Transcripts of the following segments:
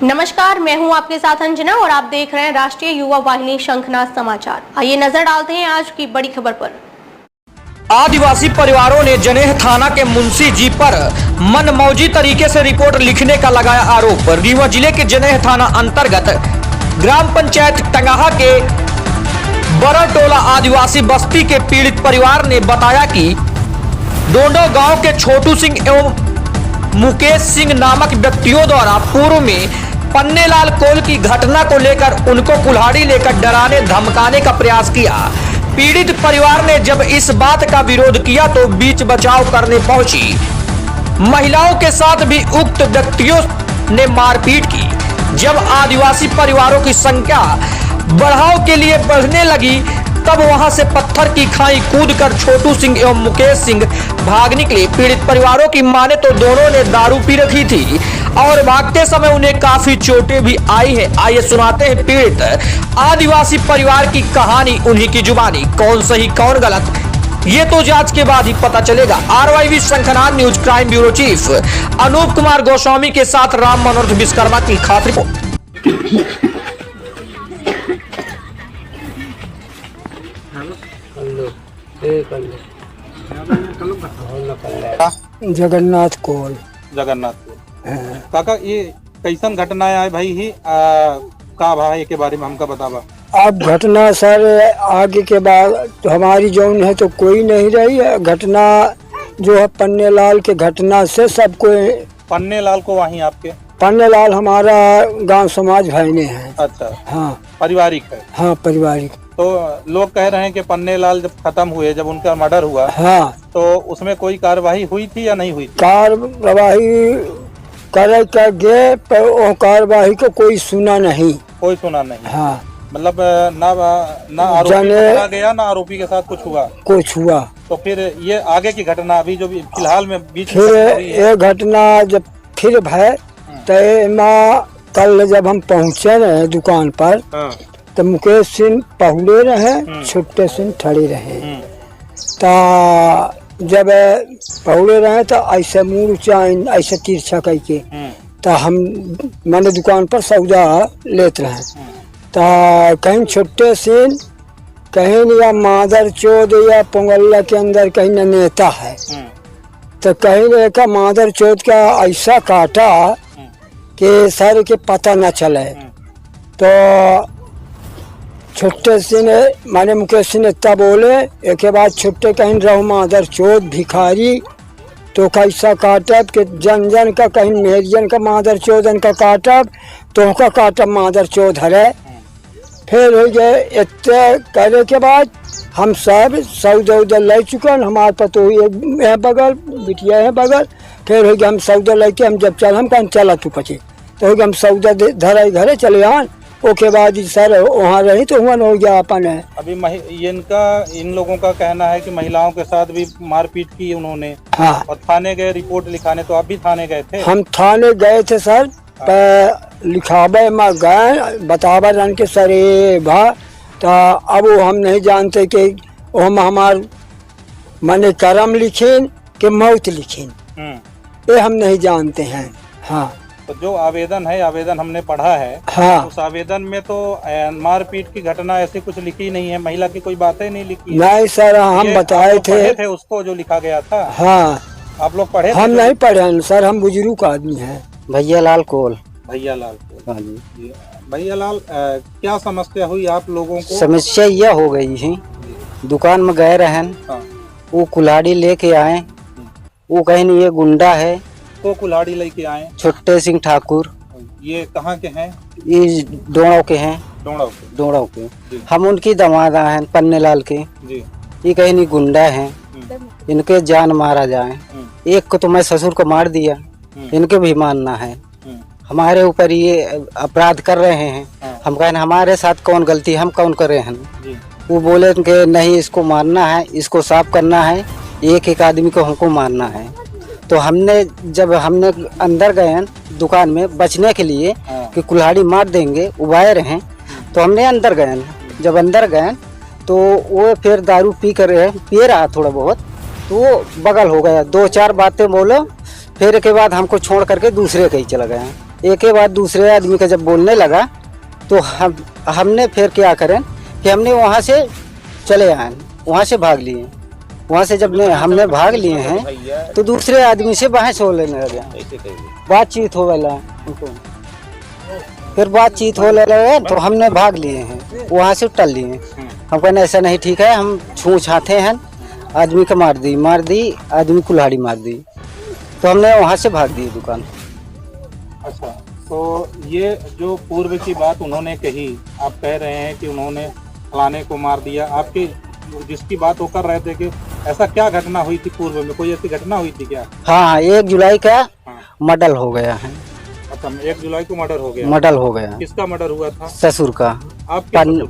नमस्कार, मैं हूं आपके साथ अंजना और आप देख रहे हैं राष्ट्रीय युवा वाहिनी शंखनाद समाचार। आइए नजर डालते हैं आज की बड़ी खबर पर। आदिवासी परिवारों ने जनेह थाना के मुंशी जी पर मनमौजी तरीके से रिपोर्ट लिखने का लगाया आरोप। रीवा जिले के जनेह थाना अंतर्गत ग्राम पंचायत टंगाहा के बरटोला आदिवासी बस्ती के पीड़ित परिवार ने बताया कि डोंडो गांव के छोटू सिंह एवं मुकेश सिंह नामक व्यक्तियों द्वारा पूर्व में पन्नेलाल कोल की घटना को लेकर उनको कुल्हाड़ी लेकर डराने धमकाने का प्रयास किया। पीड़ित परिवार ने जब इस बात का विरोध किया तो बीच बचाव करने पहुंची महिलाओं के साथ भी उक्त व्यक्तियों ने मारपीट की। जब आदिवासी परिवारों की संख्या बढ़ाव के लिए बढ़ने लगी तब वहां से पत्थर की खाई कूदकर छोटू सिंह एवं मुकेश सिंह भाग निकले। पीड़ित परिवारों की माने तो दोनों ने दारू पी रखी थी और भागते समय उन्हें काफी चोटें भी आई है। आइए सुनाते हैं पीड़ित आदिवासी परिवार की कहानी, उन्हीं की जुबानी। कौन सही कौन गलत ये तो जांच के बाद ही पता चलेगा। RYV Shankhnad news crime bureau chief Anoop Kumar Goswami के साथ राम मनोहर विश्वकर्मा की खास रिपोर्ट। जगन्नाथ कोल। काका ये कैसन घटना है भाई ही का भाई के बारे में हमका बतावा। अब घटना सर आगे के बाद तो हमारी जौन है तो कोई नहीं रही है। घटना जो है पन्नेलाल के घटना से सबको। पन्नेलाल को वहीं आपके पन्नेलाल हमारा गांव समाज भाई ने है। अच्छा, हाँ पारिवारिक है। हाँ पारिवारिक। तो लोग कह रहे हैं कि पन्नेलाल जब खत्म हुए, जब उनका मर्डर हुआ, हाँ, तो उसमें कोई कार्रवाई हुई थी या नहीं हुई थी? कार्रवाई करे कर गए पर वो कार्रवाई को कोई सुना नहीं। कोई सुना नहीं। हाँ, मतलब ना आरोपी पकड़ा गया ना आरोपी के साथ कुछ हुआ। कुछ हुआ तो फिर ये आगे की घटना अभी जो फिलहाल में बीच फिर ये घटना जब फिर भय तो कल जब हम पहुँचे रहे दुकान पर तो मुकेश सिंह पहुड़े रहे, छुट्टे सिंह ठड़े रहे। तो जब पहुड़े रहे तो ऐसे मुँह ऐसे तिरछा करके तो हम मैंने दुकान पर सौदा लेते रहे। तो कहीं छुट्टे सिंह कहीं या मादर चौध या पोंगल्ला के अंदर कहीं न नेता है तो कहीं देखा मादर चौध का ऐसा काटा कि सर के पता न चले। तो छुट्टे सिंह ने माने मुकेश सिंह इतना बोले एक के बाद छुट्टे कहीं रहो मादर चौथ भिखारी तो कैसा काटब कि जन जन का कहीं मेरियन का मादर चौधन का काटब तो का काटब मादर चौध हरे। फिर हो गए इतने करने के बाद हम सब सौदा उदा ले चुके हैं। हमारे पतो है बगल बिटिया है बगल। फिर हो गया हम सौदा लेके हम जब चल हम कहीं चला तू पचे तो हो गया हम सौदा धरे घरे चले आन। ओके बाद सर वहाँ रही तो हुआ हो गया अपन है। अभी इन लोगों का कहना है कि महिलाओं के साथ भी मारपीट की उन्होंने। हाँ, और थाने गए रिपोर्ट लिखाने। तो आप भी थाने गए थे? हम थाने गए थे सर। लिखावे में गए बतावा रन के सर भा तो अब हम नहीं जानते कि हम हमार माने कर्म लिखीन कि मौत लिखीन, ये हम नहीं जानते हैं। हाँ, तो जो आवेदन है, आवेदन हमने पढ़ा है। हाँ, उस आवेदन में तो मारपीट की घटना ऐसी कुछ लिखी नहीं है, महिला की कोई बातें नहीं लिखी। नहीं सर हम बताए थे उसको जो लिखा गया था। हाँ, आप लोग पढ़े? हम नहीं पढ़े सर, हम बुजुर्ग आदमी हैं। भैया कोल। हाँ जी। भैया लाल, क्या समस्या हुई आप लोगों को? समस्या यह हो गई है, दुकान में गए रहन। वो कुल्हाड़ी लेके आए, वो कहीं ये गुंडा है। तो कुल्हाड़ी लेके आए? छुट्टे सिंह ठाकुर। ये कहाँ के हैं? ये डोड़ाव के हैं। डोड़ाव के। हम उनकी दमादा हैं पन्नेलाल के जी। ये कहीं नहीं गुंडा हैं, इनके जान मारा जाए। एक को तो मैं ससुर को मार दिया, इनके भी मानना है। हमारे ऊपर ये अपराध कर रहे हैं। हम कहें हमारे साथ कौन गलती, हम कौन करे हैं। वो बोले कि नहीं इसको मारना है, इसको साफ करना है, एक आदमी को हमको मारना है। तो जब हमने अंदर गए दुकान में बचने के लिए कि कुल्हाड़ी मार देंगे उबाए रहे, तो हमने अंदर गए। जब अंदर गए तो वो फिर दारू पिए रहा थोड़ा बहुत, तो वो बगल हो गया, दो चार बातें बोलो, फिर के बाद हमको छोड़ करके दूसरे कहीं चला गया। एक के बाद दूसरे आदमी का जब बोलने लगा तो हमने फिर क्या करें कि हमने वहाँ से चले आए, वहाँ से भाग लिए। वहाँ से जब हमने भाग लिए हैं तो दूसरे आदमी से बहस हो लेने लगे, बातचीत हो गया उनको। फिर बातचीत हो लगे तो हमने भाग लिए हैं, वहाँ से टल लिए। हम कहने ऐसा नहीं ठीक है, हम छू छाते हैं, आदमी को मार दी आदमी कुल्हाड़ी मार दी, तो हमने वहाँ से भाग दी दुकान। अच्छा, तो ये जो पूर्व की बात उन्होंने कही, आप कह रहे हैं कि उन्होंने फलाने को मार दिया, आपके जिसकी बात वो कर रहे थे कि ऐसा क्या घटना हुई थी पूर्व में, कोई ऐसी घटना हुई थी क्या? हाँ, 1 जुलाई का मर्डर हो गया है। अच्छा, 1 जुलाई को मर्डर हो गया? मर्डर हो गया। किसका मर्डर हुआ था? ससुर का। आपके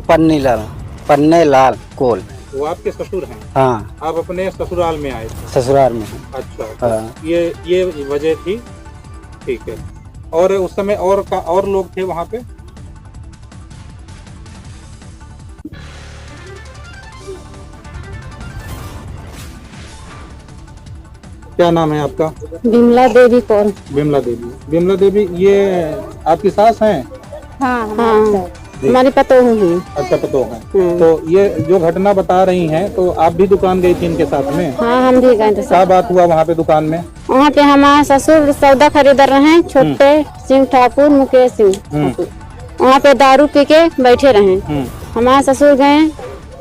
पन्ने लाल कोल। वो आपके ससुर हैं? हाँ। आप अपने ससुराल में आए थे? ससुराल में। अच्छा, हाँ। ये वजह थी, ठीक है। और उस समय और लोग थे वहाँ पे? क्या नाम है आपका? बिमला देवी कौन? बिमला देवी। बिमला देवी, ये आपकी सास हैं? हाँ, हमारी पतोह है। अच्छा, पतोह है। तो ये जो घटना बता रही हैं, तो आप भी दुकान गई थी इनके साथ में? हाँ, हम भी गए थे। क्या बात हुआ वहाँ पे दुकान में? वहाँ पे हमारे ससुर सौदा खरीद रहे हैं, छोटे सिंह ठाकुर, मुकेश सिंह। वहाँ पे दारू पी के बैठे रहे। हमारे ससुर गए,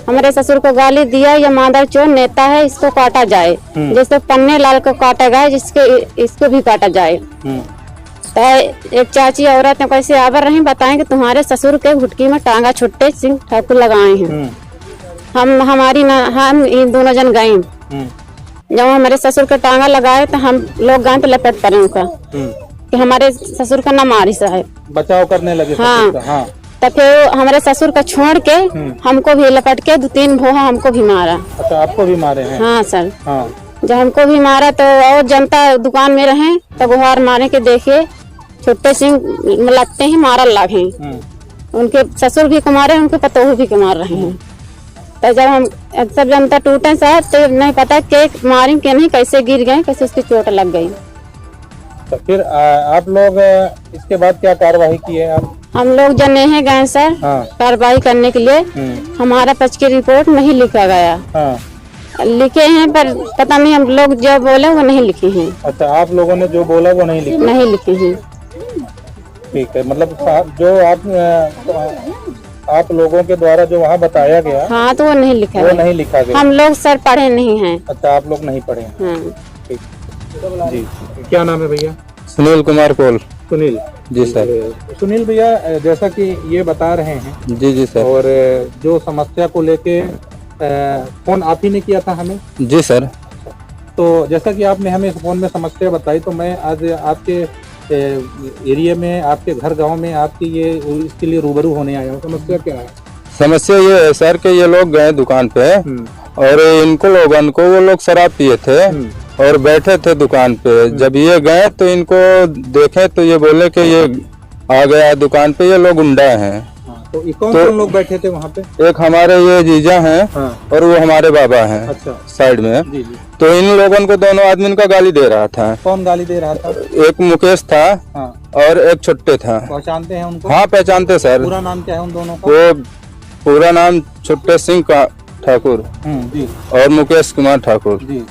हमारे ससुर को गाली दिया, ये मादर चोर नेता है, इसको काटा जाए, जैसे पन्ने लाल को काटा गया, इसको भी काटा जाए। तो एक चाची औरत ने कैसे आवर रही, बताएं कि तुम्हारे ससुर के घुटकी में टांगा छुट्टे सिंह ठाकुर लगाए हैं। हम इन दोनों जन गए। जब हमारे ससुर का टांगा लगाए तो हम लोग गए तो लपेट पड़े उनका कि हमारे ससुर का न मारी साहब, बचाव करने लगे। हाँ। तो फिर हमारे ससुर का छोड़ के हमको भी लपट के 2-3 भोहा हमको भी मारा। अच्छा, आपको भी मारे हैं? हाँ सर। हाँ। जब हमको भी मारा तो और जनता दुकान में रहे तो गुहार मारे के देखे छोटे सिंह लगते ही मारल लगे। उनके ससुर भी कुमारे, उनके पतोह भी कुमार रहे हैं। तो जब हम सब जनता टूटे साहब तो नहीं पता के मारी के नहीं, कैसे गिर गए, कैसे उसकी चोट लग गई। तो फिर आप लोग इसके बाद क्या कार्रवाई की है? आप हम लोग जने हैं गए सर कार्रवाई करने के लिए। हमारा पक्ष की रिपोर्ट नहीं लिखा गया। लिखे हैं पर पता नहीं हम लोग जो बोले वो नहीं लिखे हैं। अच्छा, आप लोगों ने जो बोला वो नहीं लिखे हैं। ठीक है, मतलब जो आप लोगों के द्वारा जो वहाँ बताया गया, हाँ, तो वो नहीं लिखा वो नहीं लिखा गया। हम लोग सर पढ़े नहीं हैं। अच्छा, आप लोग नहीं पढ़े हैं। ठीक जी। क्या नाम है भैया? सुनील कुमार कोल। सुनील जी सर। सुनील भैया, जैसा कि ये बता रहे हैं। जी सर। और जो समस्या को लेके फोन आप ही ने किया था हमें? जी सर। तो जैसा कि आपने हमें फोन में समस्या बताई, तो मैं आज आपके एरिया में, आपके घर गांव में आपकी इसके लिए रूबरू होने आया हूँ। समस्या क्या है? समस्या ये है सर कि ये लोग गए दुकान पे और इनको लोगन को वो लोग शराब पिए थे और बैठे थे दुकान पे। जब ये गए तो इनको देखे तो ये बोले कि ये आ गया दुकान पे, ये लोग गुंडा हैं। तो कौन लोग बैठे थे वहाँ पे? एक हमारे ये जीजा हैं और वो हमारे बाबा हैं। अच्छा। साइड में। जी। तो इन लोगों को दोनों आदमी का गाली दे रहा था। कौन गाली दे रहा था? एक मुकेश था और एक छुट्टे था। पहचानते हैं उनको? हाँ, पहचानते सर। पूरा नाम क्या है उन दोनों का? वो पूरा नाम छुट्टे सिंह ठाकुर जी और मुकेश कुमार ठाकुर जी।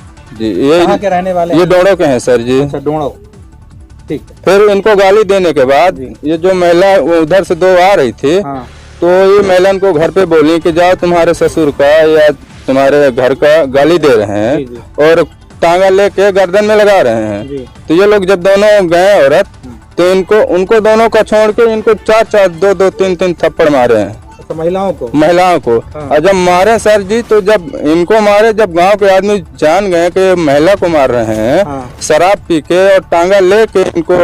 ये कहाँ के रहने वाले? ये डोड़ो के हैं सर जी। अच्छा, डोड़ो। ठीक। फिर इनको गाली देने के बाद ये जो महिला उधर से 2 आ रही थी, तो ये महिला को घर पे बोली कि जाओ तुम्हारे ससुर का या तुम्हारे घर का गाली दे रहे हैं और टांगा लेके गर्दन में लगा रहे हैं। तो ये लोग जब दोनों गए औरत, तो उनको दोनों को छोड़ के इनको 4 2 3 थप्पड़ मारे हैं। तो महिलाओं को और जब मारे सर जी, तो जब इनको मारे, जब गांव के आदमी जान गए कि महिला को मार रहे हैं शराब पी के और टांगा लेके इनको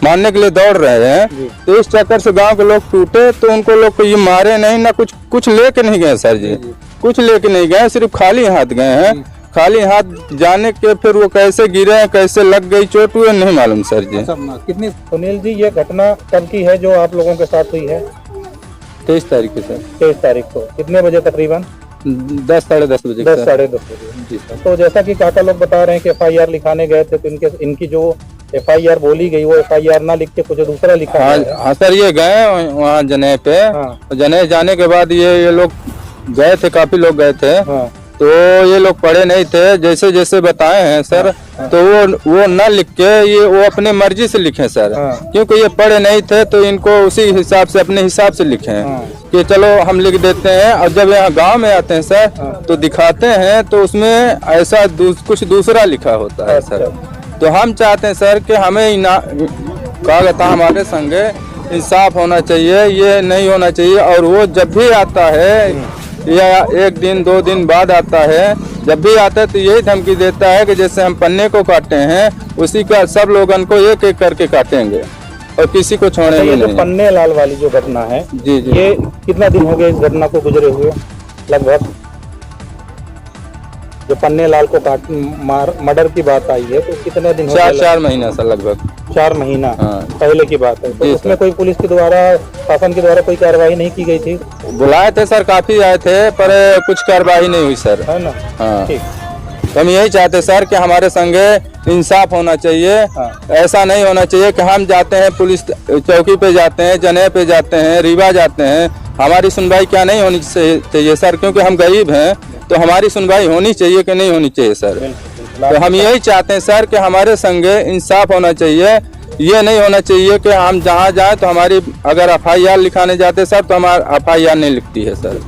मारने के लिए दौड़ रहे हैं, तो इस चक्कर से गांव के लोग टूटे। तो उनको लोग को ये मारे नहीं ना, कुछ लेके नहीं गए सर जी। कुछ लेके नहीं गए, सिर्फ खाली हाथ गए हैं। खाली हाथ जाने के फिर वो कैसे गिरे, कैसे लग गई चोट, हुए नहीं मालूम सर जी। कितनी? सुनील जी, ये घटना कब की है जो आप लोगों के साथ हुई है? 23 तारीख की सर। 23 तारीख को। कितने बजे तकरीबन? 10 साढ़े 10 बजे। 10 साढ़े 10 बजे। जी सर। तो जैसा कि काका लोग बता रहे हैं कि FIR लिखाने गए थे, तो इनकी जो FIR बोली गई, वो FIR ना लिख के कुछ दूसरा लिखा हाँ है। हाँ सर, ये गए वहाँ जनेह पे। हाँ। जनेह जाने के बाद ये लोग गए थे, काफी लोग गए थे। हाँ। तो ये लोग पढ़े नहीं थे, जैसे जैसे बताए हैं सर। तो वो न लिख के वो अपने मर्जी से लिखे सर। क्योंकि ये पढ़े नहीं थे तो इनको उसी हिसाब से, अपने हिसाब से लिखे कि चलो हम लिख देते हैं। और जब यहाँ गांव में आते हैं सर तो दिखाते हैं तो उसमें ऐसा कुछ दूसरा लिखा होता है सर। तो हम चाहते हैं सर कि हमें कहा गया था हमारे संगे इंसाफ होना चाहिए, ये नहीं होना चाहिए। और वो जब भी आता है या 1 दिन 2 दिन बाद आता है, जब भी आता है तो यही धमकी देता है कि जैसे हम पन्ने को काटे हैं उसी का सब लोगन को एक एक करके काटेंगे और किसी को छोड़ेंगे ये जो नहीं। पन्ने लाल वाली जो घटना है, जी जी, ये कितना दिन हो गया इस घटना को गुजरे हुए? लगभग जो पन्ने लाल को मर्डर की बात आई है तो कितने दिन हो गए? 4 महीना सर, लगभग 4 महीना हाँ। पहले की बात है। तो उसमें कोई पुलिस के द्वारा, शासन के द्वारा कोई कार्रवाई नहीं की गई थी? बुलाए थे सर, काफी आए थे पर कुछ कार्रवाई नहीं हुई सर। है ना? हाँ। ठीक। तो हम यही चाहते सर कि हमारे संगे इंसाफ होना चाहिए। ऐसा नहीं होना चाहिए कि हम जाते हैं पुलिस चौकी पे जाते हैं, जनेह पे जाते हैं, रीवा जाते हैं, हमारी सुनवाई क्या नहीं होनी चाहिए सर? क्योंकि हम गरीब हैं तो हमारी सुनवाई होनी चाहिए कि नहीं होनी चाहिए सर? तो हम यही चाहते हैं सर कि हमारे संगे इंसाफ होना चाहिए। ये नहीं होना चाहिए कि हम जहाँ जाएं तो हमारी अगर FIR लिखाने जाते सर तो हमारा FIR नहीं लिखती है सर।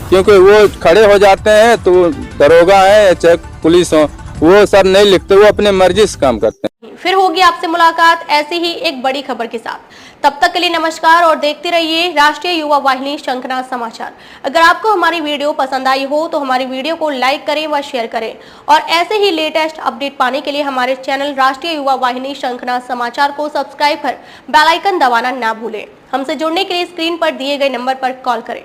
क्योंकि वो खड़े हो जाते हैं तो दरोगा है या चाहे पुलिस हो, वो सर नहीं लिखते, वो अपने मर्जी से काम करते हैं। फिर होगी आपसे मुलाकात ऐसी ही एक बड़ी खबर के साथ। तब तक के लिए नमस्कार और देखते रहिए राष्ट्रीय युवा वाहिनी शंखनाद समाचार। अगर आपको हमारी वीडियो पसंद आई हो तो हमारी वीडियो को लाइक करें व शेयर करें और ऐसे ही लेटेस्ट अपडेट पाने के लिए हमारे चैनल राष्ट्रीय युवा वाहिनी शंखनाद समाचार को सब्सक्राइब कर बेल आइकन दबाना ना भूलें। हमसे जुड़ने के लिए स्क्रीन पर दिए गए नंबर पर कॉल करें।